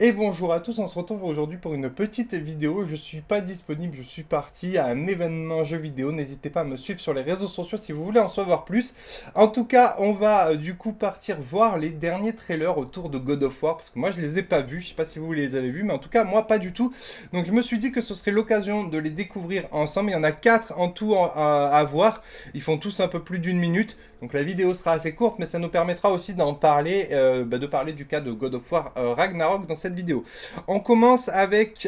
Et bonjour à tous, on se retrouve aujourd'hui pour une petite vidéo. Je suis pas disponible, je suis parti à un événement jeu vidéo. N'hésitez pas à me suivre sur les réseaux sociaux si vous voulez en savoir plus. En tout cas, on va du coup partir voir les derniers trailers autour de God of War. Parce que moi je les ai pas vus, je sais pas si vous les avez vus, mais en tout cas moi pas du tout. Donc je me suis dit que ce serait l'occasion de les découvrir ensemble. Il y en a 4 en tout à voir. Ils font tous un peu plus d'une minute. Donc la vidéo sera assez courte, mais ça nous permettra aussi d'en parler, de parler du cas de God of War Ragnarok dans cette vidéo. On commence avec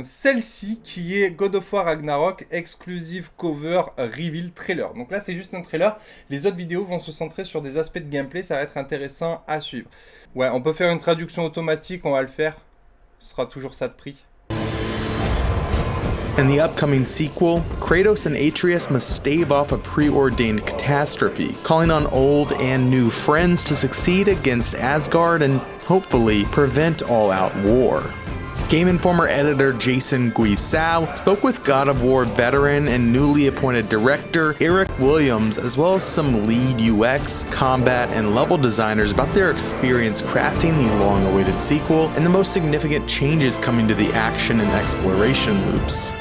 celle-ci qui est God of War Ragnarok Exclusive Cover Reveal Trailer. Donc là c'est juste un trailer, les autres vidéos vont se centrer sur des aspects de gameplay, ça va être intéressant à suivre. Ouais, on peut faire une traduction automatique, on va le faire, ce sera toujours ça de prix. In the upcoming sequel, Kratos and Atreus must stave off a preordained catastrophe, calling on old and new friends to succeed against Asgard and, hopefully, prevent all-out war. Game Informer editor Jason Guisao spoke with God of War veteran and newly appointed director Eric Williams, as well as some lead UX, combat, and level designers about their experience crafting the long-awaited sequel and the most significant changes coming to the action and exploration loops.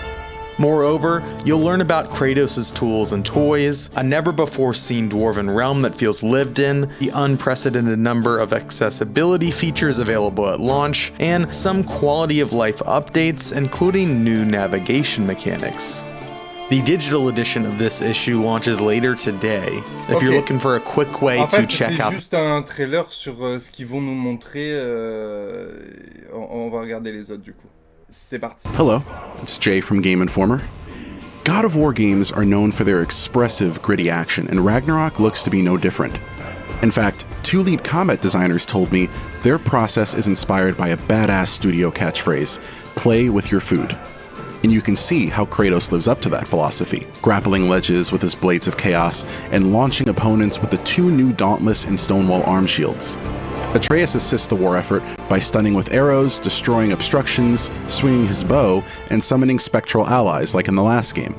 Moreover, you'll learn about Kratos' tools and toys, a never-before-seen dwarven realm that feels lived in, the unprecedented number of accessibility features available at launch, and some quality-of-life updates, including new navigation mechanics. The digital edition of this issue launches later today. If you're looking for a quick way to check out... C'est juste un trailer sur ce qu'ils vont nous montrer. On va regarder les autres du coup. C'est parti. Hello, it's Jay from Game Informer. God of War games are known for their expressive, gritty action, and Ragnarok looks to be no different. In fact, 2 lead combat designers told me their process is inspired by a badass studio catchphrase, play with your food. And you can see how Kratos lives up to that philosophy, grappling ledges with his blades of chaos and launching opponents with the 2 new Dauntless and Stonewall arm shields. Atreus assists the war effort by stunning with arrows, destroying obstructions, swinging his bow, and summoning spectral allies like in the last game.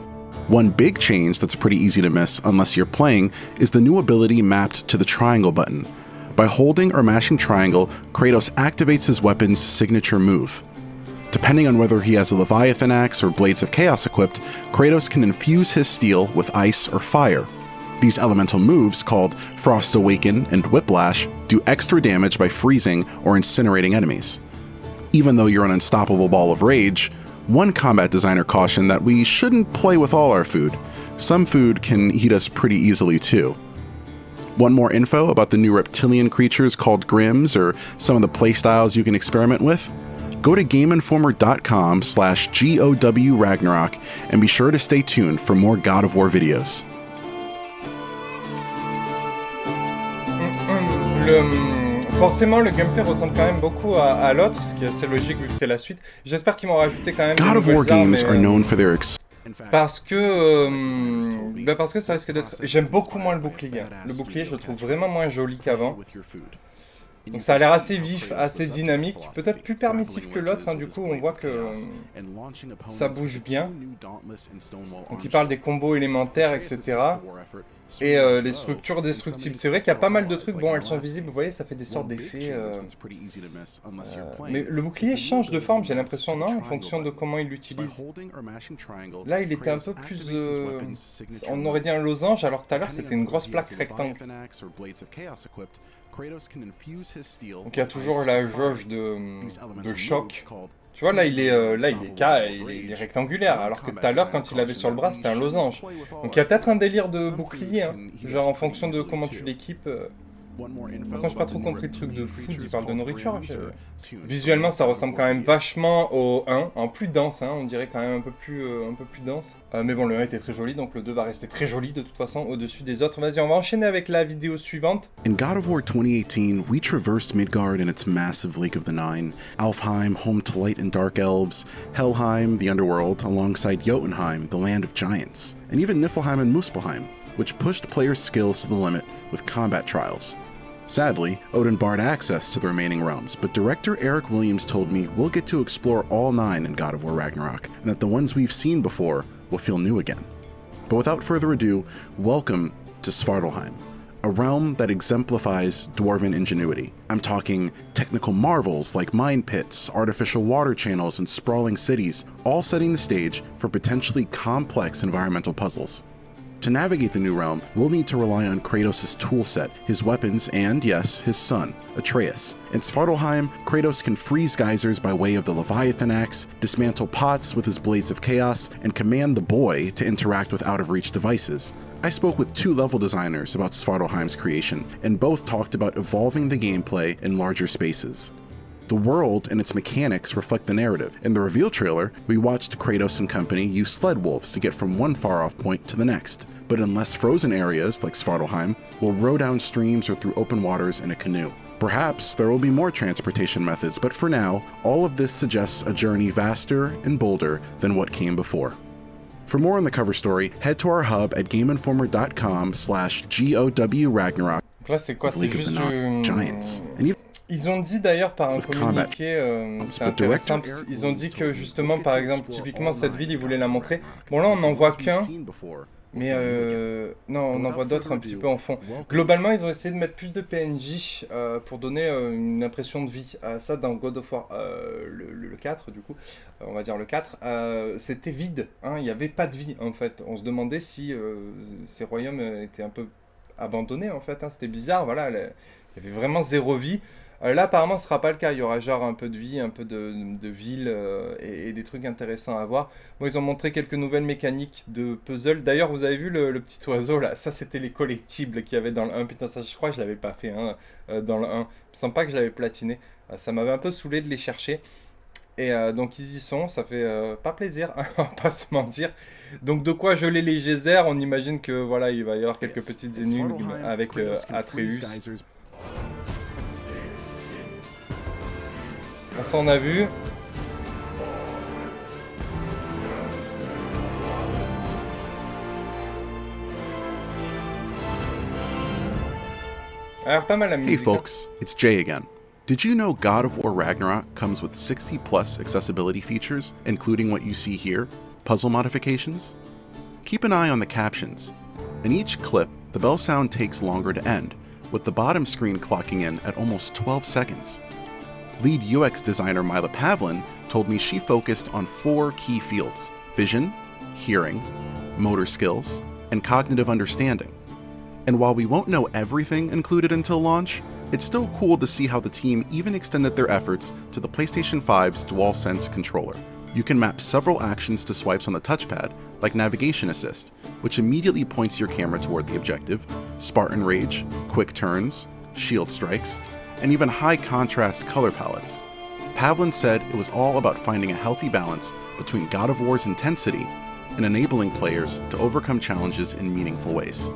One big change that's pretty easy to miss unless you're playing is the new ability mapped to the triangle button. By holding or mashing triangle, Kratos activates his weapon's signature move. Depending on whether he has a Leviathan axe or Blades of Chaos equipped, Kratos can infuse his steel with ice or fire. These elemental moves, called Frost Awaken and Whiplash, do extra damage by freezing or incinerating enemies. Even though you're an unstoppable ball of rage, one combat designer cautioned that we shouldn't play with all our food. Some food can eat us pretty easily too. Want more info about the new reptilian creatures called Grims or some of the playstyles you can experiment with? Go to GameInformer.com/GOW Ragnarok and be sure to stay tuned for more God of War videos. Forcément, le gameplay ressemble quand même beaucoup à l'autre, ce qui est assez logique vu que c'est la suite. J'espère qu'ils m'ont rajouté quand même God of War games are known for their parce que ça risque d'être... J'aime beaucoup moins le bouclier. Le bouclier, je le trouve vraiment moins joli qu'avant. Donc ça a l'air assez vif, assez dynamique, peut-être plus permissif que l'autre, hein, du coup on voit que ça bouge bien. Donc il parle des combos élémentaires, etc. Et les structures destructibles. C'est vrai qu'il y a pas mal de trucs, bon elles sont visibles, vous voyez, ça fait des sortes d'effets. Mais le bouclier change de forme, j'ai l'impression, non, en fonction de comment il l'utilise. Là il était un peu plus... on aurait dit un losange, alors que tout à l'heure c'était une grosse plaque rectangulaire. Donc il y a toujours la jauge de choc. Tu vois, là il est rectangulaire, alors que tout à l'heure quand il l'avait sur le bras c'était un losange. Donc il y a peut-être un délire de bouclier, hein, genre en fonction de comment tu l'équipes. Par contre, j'ai pas trop compris le truc de food, il parle de nourriture. Visuellement, ça ressemble quand même vachement au 1, en plus dense, hein, on dirait quand même un peu plus dense. Mais bon, le 1 était très joli, donc le 2 va rester très joli de toute façon au-dessus des autres. Vas-y, on va enchaîner avec la vidéo suivante. In God of War 2018, we traversed Midgard and its massive Lake of the Nine, Alfheim, home to light and dark elves, Helheim, the underworld, alongside Jotunheim, the land of giants, and even Niflheim and Muspelheim, which pushed players' skills to the limit with combat trials. Sadly, Odin barred access to the remaining realms, but director Eric Williams told me we'll get to explore all 9 in God of War Ragnarok, and that the ones we've seen before will feel new again. But without further ado, welcome to Svartalfheim, a realm that exemplifies dwarven ingenuity. I'm talking technical marvels like mine pits, artificial water channels, and sprawling cities, all setting the stage for potentially complex environmental puzzles. To navigate the new realm, we'll need to rely on Kratos' toolset, his weapons, and yes, his son, Atreus. In Svartalfheim, Kratos can freeze geysers by way of the Leviathan axe, dismantle pots with his blades of chaos, and command the boy to interact with out-of-reach devices. I spoke with 2 level designers about Svartalfheim's creation, and both talked about evolving the gameplay in larger spaces. The world and its mechanics reflect the narrative. In the reveal trailer, we watched Kratos and company use sled wolves to get from one far-off point to the next, but in less frozen areas, like Svartalfheim, we'll row down streams or through open waters in a canoe. Perhaps there will be more transportation methods, but for now, all of this suggests a journey vaster and bolder than what came before. For more on the cover story, head to our hub at GameInformer.com/GOW Ragnarok. Là, c'est quoi? C'est juste du... Giants. And you Ils ont dit d'ailleurs par un communiqué, c'est intéressant, ils ont dit que justement, par exemple, typiquement cette ville, ils voulaient la montrer. Bon là, on n'en voit qu'un, mais non, on en voit d'autres un petit peu en fond. Globalement, ils ont essayé de mettre plus de PNJ pour donner une impression de vie. Ça, dans God of War, le 4, du coup, on va dire le 4, c'était vide, hein, il n'y avait pas de vie, en fait. On se demandait si ces royaumes étaient un peu abandonnés, en fait, hein. C'était bizarre, voilà, il y avait vraiment zéro vie. Là, apparemment, ce ne sera pas le cas. Il y aura genre un peu de vie, un peu de ville et des trucs intéressants à voir. Bon, ils ont montré quelques nouvelles mécaniques de puzzle. D'ailleurs, vous avez vu le petit oiseau là? Ça, c'était les collectibles qu'il y avait dans le 1. Putain, ça, je crois que je ne l'avais pas fait hein, dans le 1. Il me semble pas que je l'avais platiné. Ça m'avait un peu saoulé de les chercher. Et donc, ils y sont. Ça fait pas plaisir, hein, on va pas se mentir. Donc, de quoi geler les geysers? On imagine que voilà, il va y avoir quelques petites énigmes avec Atreus. On s'en a vu. Alors, pas mal la musique. Hey folks, it's Jay again. Did you know God of War Ragnarok comes with 60 plus accessibility features, including what you see here, puzzle modifications? Keep an eye on the captions. In each clip, the bell sound takes longer to end, with the bottom screen clocking in at almost 12 seconds. Lead UX designer Mila Pavlin told me she focused on 4 key fields: vision, hearing, motor skills, and cognitive understanding. And while we won't know everything included until launch, it's still cool to see how the team even extended their efforts to the PlayStation 5's DualSense controller. You can map several actions to swipes on the touchpad, like Navigation Assist, which immediately points your camera toward the objective, Spartan Rage, Quick Turns, Shield Strikes, and even high-contrast color palettes. Pavlin said it was all about finding a healthy balance between God of War's intensity and enabling players to overcome challenges in meaningful ways.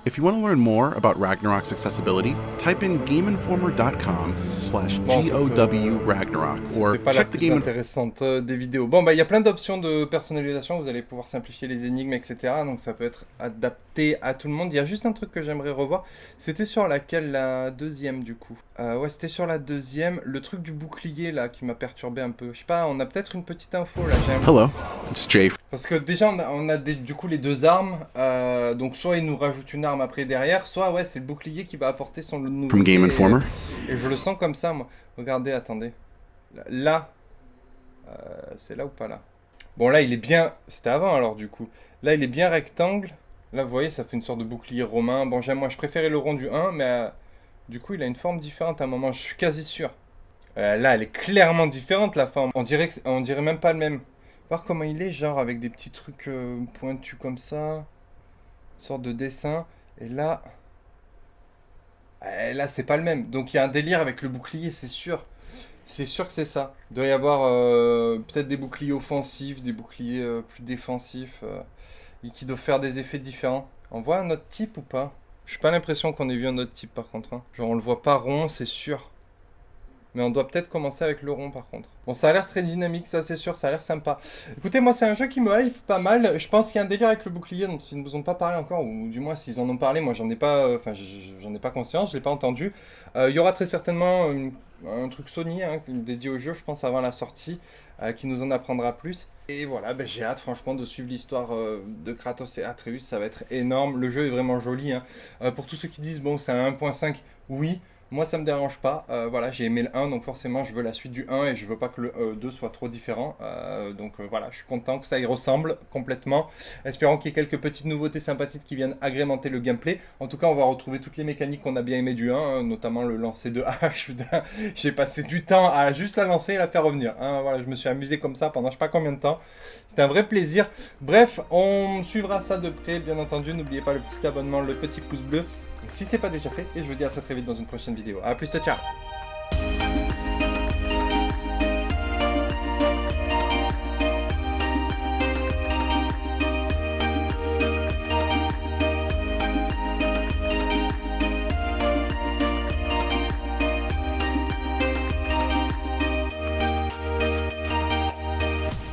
If you want to learn more about Ragnarok's accessibility, type in GameInformer.com/GOW Ragnarok or check the Game intéressante des vidéos. Bon, bah il y a plein d'options de personnalisation, vous allez pouvoir simplifier les énigmes, etc. Donc ça peut être adapté à tout le monde. Il y a juste un truc que j'aimerais revoir. C'était sur laquelle? La deuxième du coup. Ouais, c'était sur la deuxième. Le truc du bouclier là qui m'a perturbé un peu. Je sais pas, on a peut-être une petite info là. Hello, it's Jay. Parce que déjà on a du coup les deux armes. Donc soit il nous rajoute une arme après derrière, soit ouais c'est le bouclier qui va apporter son nouveau. From Game Informer. Et je le sens comme ça moi. Regardez, attendez. Là. C'est là ou pas là? Bon là il est bien. C'était avant alors du coup. Là il est bien rectangle. Là vous voyez ça fait une sorte de bouclier romain. Bon moi je préférais le rond du 1 mais du coup il a une forme différente à un moment. Je suis quasi sûr. Là elle est clairement différente la forme. On dirait même pas le même. Voir comment il est genre avec des petits trucs pointus comme ça. Sorte de dessin. Et là... là, c'est pas le même. Donc, il y a un délire avec le bouclier, c'est sûr. C'est sûr que c'est ça. Il doit y avoir peut-être des boucliers offensifs, des boucliers plus défensifs, et qui doivent faire des effets différents. On voit un autre type ou pas? Je n'ai pas l'impression qu'on ait vu un autre type, par contre. Hein. Genre, on le voit pas rond, c'est sûr. Mais on doit peut-être commencer avec le rond par contre. Bon, ça a l'air très dynamique, ça c'est sûr, ça a l'air sympa. Écoutez, moi c'est un jeu qui me hype pas mal. Je pense qu'il y a un délire avec le bouclier dont ils ne vous ont pas parlé encore, ou du moins s'ils en ont parlé, moi j'en ai pas, j'en ai pas conscience, je l'ai pas entendu. Il y aura très certainement un truc Sony hein, dédié au jeu, je pense avant la sortie, qui nous en apprendra plus. Et voilà, ben, j'ai hâte franchement de suivre l'histoire de Kratos et Atreus, ça va être énorme. Le jeu est vraiment joli. Hein. Pour tous ceux qui disent, bon c'est un 1.5, oui. Moi ça me dérange pas, voilà j'ai aimé le 1 donc forcément je veux la suite du 1 et je veux pas que le 2 soit trop différent, donc voilà je suis content que ça y ressemble complètement, espérons qu'il y ait quelques petites nouveautés sympathiques qui viennent agrémenter le gameplay. En tout cas on va retrouver toutes les mécaniques qu'on a bien aimé du 1, hein, notamment le lancer de hache, j'ai passé du temps à juste la lancer et la faire revenir, hein, voilà je me suis amusé comme ça pendant je sais pas combien de temps, c'était un vrai plaisir. Bref on suivra ça de près bien entendu, n'oubliez pas le petit abonnement, le petit pouce bleu si c'est pas déjà fait, et je vous dis à très très vite dans une prochaine vidéo. A plus, ciao!